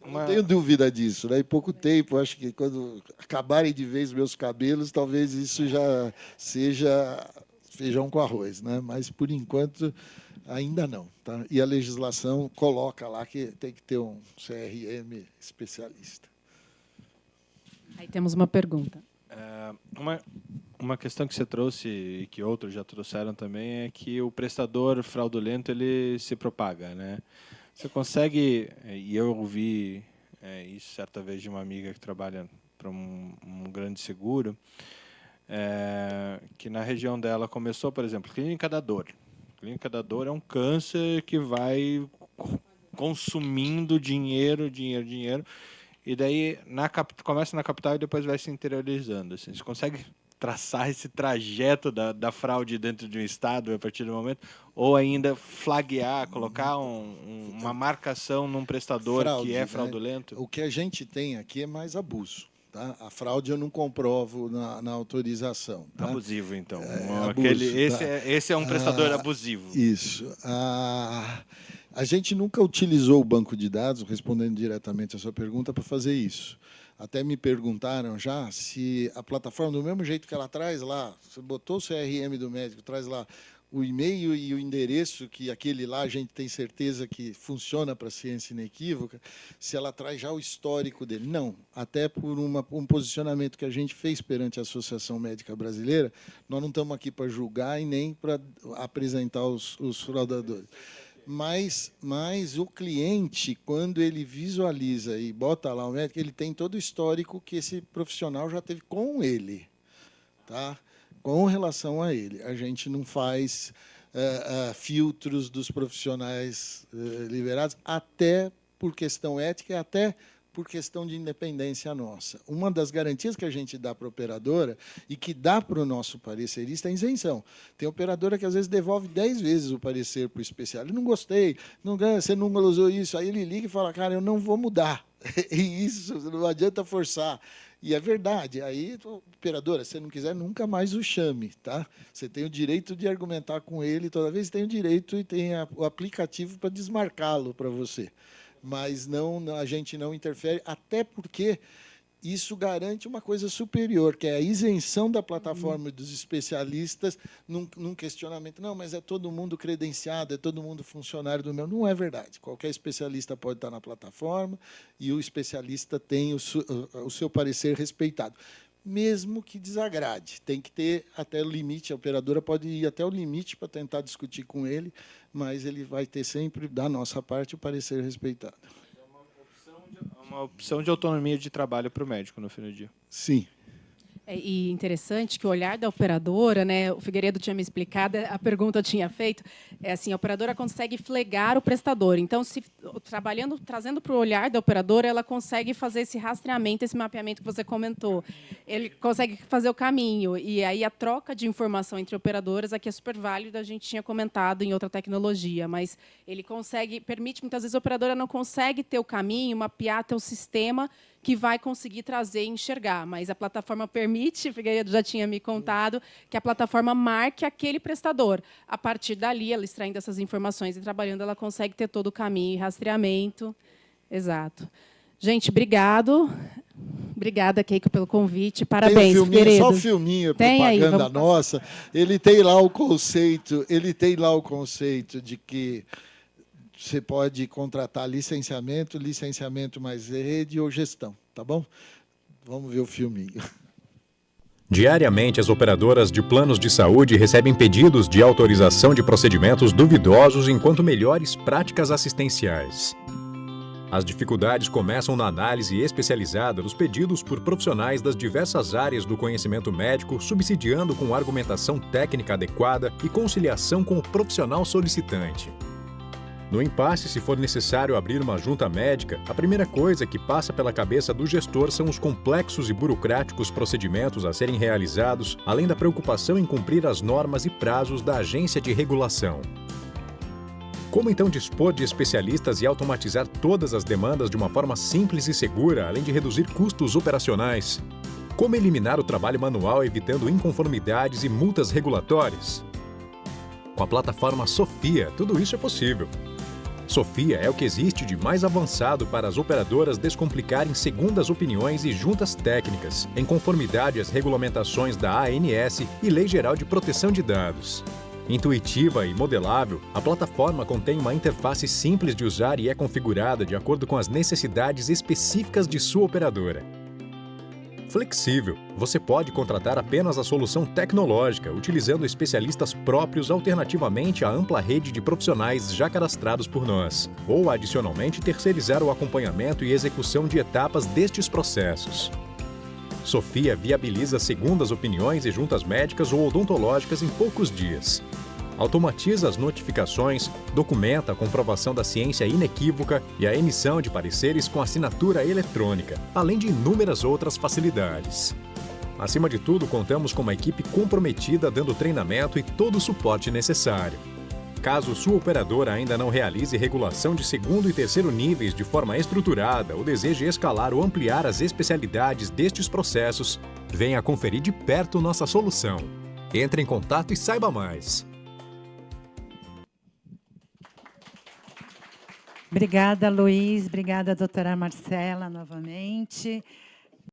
Não tenho dúvida disso. Né? Em pouco tempo, acho que quando acabarem de vez meus cabelos, talvez isso já seja feijão com arroz. Né? Mas, por enquanto, ainda não. Tá? E a legislação coloca lá que tem que ter um CRM especialista. Aí temos uma pergunta. Uma questão que você trouxe e que outros já trouxeram também é que o prestador fraudulento ele se propaga, né? Você consegue, e eu ouvi isso certa vez de uma amiga que trabalha para um grande seguro, que na região dela começou, por exemplo, Clínica da Dor. Clínica da Dor é um câncer que vai consumindo dinheiro, e daí começa na capital e depois vai se interiorizando. Assim. Você consegue traçar esse trajeto da fraude dentro de um estado a partir do momento? Ou ainda flaguear, colocar uma marcação num prestador fraude, que é fraudulento? Né? O que a gente tem aqui é mais abuso. Tá? A fraude eu não comprovo na autorização. Tá? Abusivo, então. Abuso, esse é um prestador abusivo. Isso. A gente nunca utilizou o banco de dados, respondendo diretamente a sua pergunta, para fazer isso. Até me perguntaram já se a plataforma, do mesmo jeito que ela traz lá, você botou o CRM do médico, traz lá o e-mail e o endereço, que aquele lá a gente tem certeza que funciona para a ciência inequívoca, se ela traz já o histórico dele. Não, até por um posicionamento que a gente fez perante a Associação Médica Brasileira, nós não estamos aqui para julgar e nem para apresentar os fraudadores. Mas o cliente, quando ele visualiza e bota lá o médico, ele tem todo o histórico que esse profissional já teve com ele. Tá? Com relação a ele. A gente não faz filtros dos profissionais liberados, até por questão ética e até por questão de independência nossa. Uma das garantias que a gente dá para a operadora e que dá para o nosso parecerista é a isenção. Tem operadora que, às vezes, devolve 10 vezes o parecer para o especial. Eu não gostei, você não usou isso. Aí ele liga e fala, cara, eu não vou mudar. E isso, não adianta forçar. E é verdade. Aí, operadora, se você não quiser, nunca mais o chame. Tá? Você tem o direito de argumentar com ele, toda vez tem o direito e tem o aplicativo para desmarcá-lo para você. Mas a gente não interfere, até porque isso garante uma coisa superior, que é a isenção da plataforma dos especialistas num questionamento. Não, mas é todo mundo credenciado, é todo mundo funcionário do meu. Não é verdade. Qualquer especialista pode estar na plataforma e o especialista tem o seu parecer respeitado, mesmo que desagrade. Tem que ter até o limite, a operadora pode ir até o limite para tentar discutir com ele, mas ele vai ter sempre, da nossa parte, o parecer respeitado. Uma opção de autonomia de trabalho para o médico no fim do dia. Sim. E interessante que o olhar da operadora, né, o Figueiredo tinha me explicado, a pergunta eu tinha feito, é assim, a operadora consegue flegar o prestador. Então, se trazendo para o olhar da operadora, ela consegue fazer esse rastreamento, esse mapeamento que você comentou. Ele consegue fazer o caminho. E aí a troca de informação entre operadoras aqui é super válida, a gente tinha comentado em outra tecnologia, mas ele consegue, permite, muitas vezes a operadora não consegue ter o caminho, mapear até o sistema que vai conseguir trazer e enxergar. Mas a plataforma permite, Figueiredo já tinha me contado, que a plataforma marque aquele prestador. A partir dali, ela extraindo essas informações e trabalhando, ela consegue ter todo o caminho e rastreamento. Exato. Gente, obrigado. Obrigada, Keiko, pelo convite. Parabéns, tem um filminho, Figueiredo. só o filminho, Tem propaganda aí, nossa. Ele tem lá o conceito, de que você pode contratar licenciamento mais rede ou gestão, tá bom? Vamos ver o filminho. Diariamente, as operadoras de planos de saúde recebem pedidos de autorização de procedimentos duvidosos enquanto melhores práticas assistenciais. As dificuldades começam na análise especializada dos pedidos por profissionais das diversas áreas do conhecimento médico, subsidiando com argumentação técnica adequada e conciliação com o profissional solicitante. No impasse, se for necessário abrir uma junta médica, a primeira coisa que passa pela cabeça do gestor são os complexos e burocráticos procedimentos a serem realizados, além da preocupação em cumprir as normas e prazos da agência de regulação. Como então dispor de especialistas e automatizar todas as demandas de uma forma simples e segura, além de reduzir custos operacionais? Como eliminar o trabalho manual evitando inconformidades e multas regulatórias? Com a plataforma Sofia, tudo isso é possível. Sofia é o que existe de mais avançado para as operadoras descomplicarem segundas opiniões e juntas técnicas, em conformidade às regulamentações da ANS e Lei Geral de Proteção de Dados. Intuitiva e modelável, a plataforma contém uma interface simples de usar e é configurada de acordo com as necessidades específicas de sua operadora. Flexível, você pode contratar apenas a solução tecnológica, utilizando especialistas próprios alternativamente à ampla rede de profissionais já cadastrados por nós, ou adicionalmente terceirizar o acompanhamento e execução de etapas destes processos. Sofia viabiliza segundas opiniões e juntas médicas ou odontológicas em poucos dias. Automatiza as notificações, documenta a comprovação da ciência inequívoca e a emissão de pareceres com assinatura eletrônica, além de inúmeras outras facilidades. Acima de tudo, contamos com uma equipe comprometida dando treinamento e todo o suporte necessário. Caso sua operadora ainda não realize regulação de segundo e terceiro níveis de forma estruturada ou deseje escalar ou ampliar as especialidades destes processos, venha conferir de perto nossa solução. Entre em contato e saiba mais. Obrigada, Luiz. Obrigada, doutora Marcela, novamente.